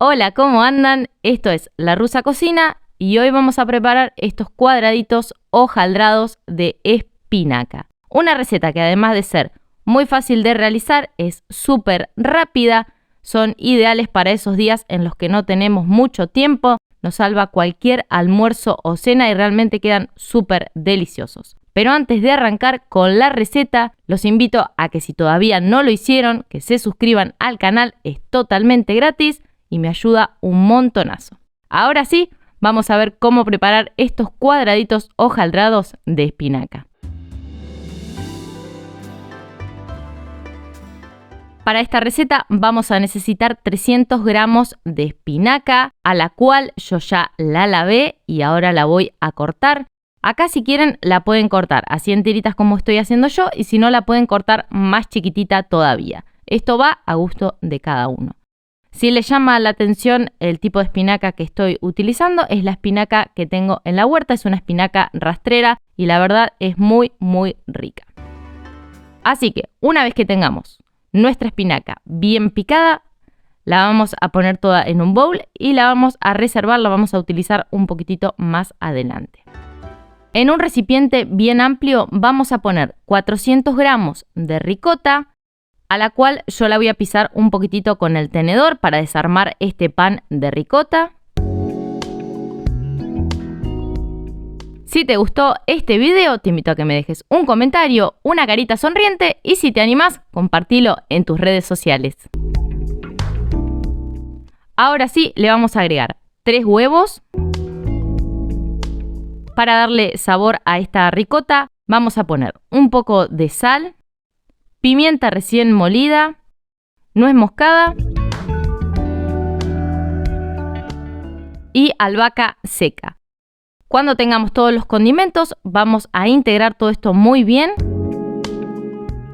Hola, ¿cómo andan? Esto es La Rusa Cocina y hoy vamos a preparar estos cuadraditos hojaldrados de espinaca. Una receta que además de ser muy fácil de realizar, es súper rápida, son ideales para esos días en los que no tenemos mucho tiempo, nos salva cualquier almuerzo o cena y realmente quedan súper deliciosos. Pero antes de arrancar con la receta, los invito a que si todavía no lo hicieron, que se suscriban al canal, es totalmente gratis y me ayuda un montonazo. Ahora sí, vamos a ver cómo preparar estos cuadraditos hojaldrados de espinaca. Para esta receta vamos a necesitar 300 gramos de espinaca, a la cual yo ya la lavé y ahora la voy a cortar. Acá si quieren la pueden cortar así en tiritas como estoy haciendo yo y si no la pueden cortar más chiquitita todavía. Esto va a gusto de cada uno. Si les llama la atención el tipo de espinaca que estoy utilizando, es la espinaca que tengo en la huerta, es una espinaca rastrera y la verdad es muy rica. Así que una vez que tengamos nuestra espinaca bien picada, la vamos a poner toda en un bowl y la vamos a reservar, la vamos a utilizar un poquitito más adelante. En un recipiente bien amplio vamos a poner 400 gramos de ricota, a la cual yo la voy a pisar un poquitito con el tenedor para desarmar este pan de ricota. Si te gustó este video, te invito a que me dejes un comentario, una carita sonriente y si te animás, compartilo en tus redes sociales. Ahora sí, le vamos a agregar 3 huevos. Para darle sabor a esta ricota, vamos a poner un poco de sal, pimienta recién molida, nuez moscada y albahaca seca. Cuando tengamos todos los condimentos, vamos a integrar todo esto muy bien.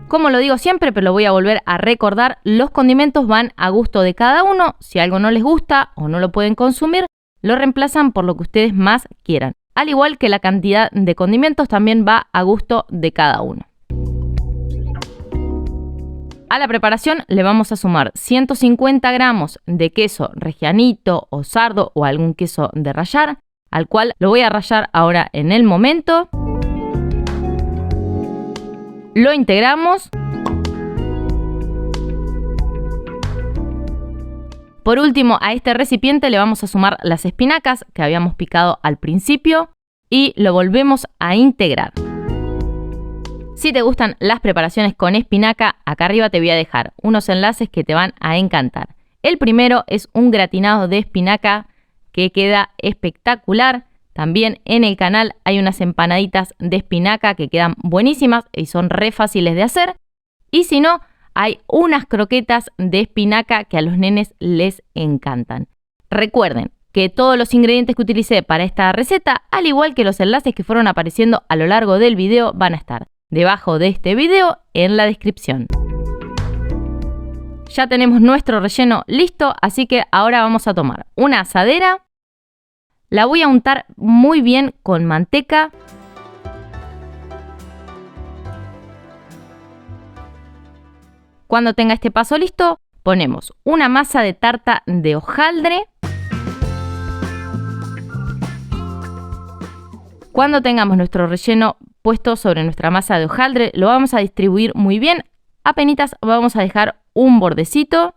Como lo digo siempre, pero lo voy a volver a recordar, los condimentos van a gusto de cada uno. Si algo no les gusta o no lo pueden consumir, lo reemplazan por lo que ustedes más quieran. Al igual que la cantidad de condimentos también va a gusto de cada uno. A la preparación le vamos a sumar 150 gramos de queso reggianito o sardo o algún queso de rallar, al cual lo voy a rallar ahora en el momento. Lo integramos. Por último, a este recipiente le vamos a sumar las espinacas que habíamos picado al principio y lo volvemos a integrar. Si te gustan las preparaciones con espinaca, acá arriba te voy a dejar unos enlaces que te van a encantar. El primero es un gratinado de espinaca que queda espectacular. También en el canal hay unas empanaditas de espinaca que quedan buenísimas y son re fáciles de hacer. Y si no, hay unas croquetas de espinaca que a los nenes les encantan. Recuerden que todos los ingredientes que utilicé para esta receta, al igual que los enlaces que fueron apareciendo a lo largo del video, van a estar debajo de este video en la descripción. Ya tenemos nuestro relleno listo, así que ahora vamos a tomar una asadera. La voy a untar muy bien con manteca. Cuando tenga este paso listo, ponemos una masa de tarta de hojaldre. Cuando tengamos nuestro relleno puesto sobre nuestra masa de hojaldre, lo vamos a distribuir muy bien. Apenitas vamos a dejar un bordecito.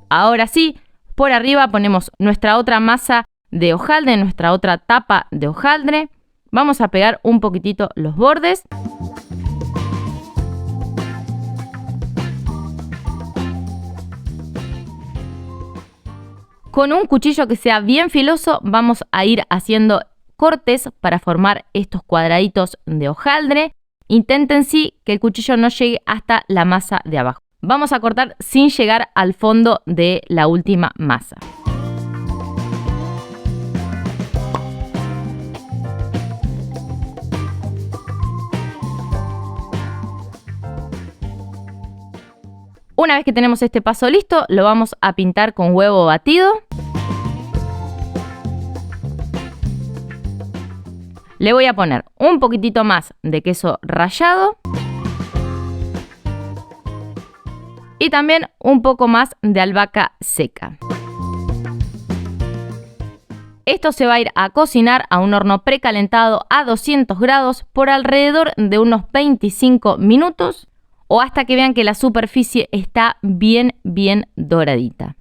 Ahora sí, por arriba ponemos nuestra otra masa de hojaldre, nuestra otra tapa de hojaldre. Vamos a pegar un poquitito los bordes. Con un cuchillo que sea bien filoso vamos a ir haciendo cortes para formar estos cuadraditos de hojaldre. Intenten sí que el cuchillo no llegue hasta la masa de abajo. Vamos a cortar sin llegar al fondo de la última masa. Una vez que tenemos este paso listo, lo vamos a pintar con huevo batido. Le voy a poner un poquitito más de queso rallado y también un poco más de albahaca seca. Esto se va a ir a cocinar a un horno precalentado a 200 grados por alrededor de unos 25 minutos o hasta que vean que la superficie está bien doradita.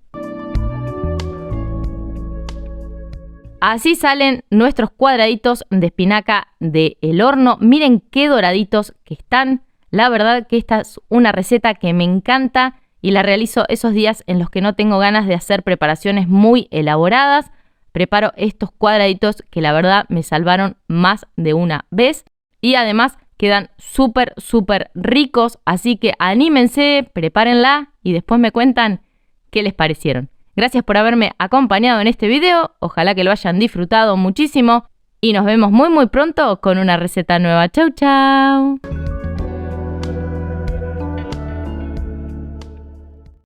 Así salen nuestros cuadraditos de espinaca del horno. Miren qué doraditos que están. La verdad que esta es una receta que me encanta y la realizo esos días en los que no tengo ganas de hacer preparaciones muy elaboradas. Preparo estos cuadraditos que la verdad me salvaron más de una vez y además quedan súper ricos, así que anímense, prepárenla y después me cuentan qué les parecieron. Gracias por haberme acompañado en este video, ojalá que lo hayan disfrutado muchísimo y nos vemos muy pronto con una receta nueva. Chau chau.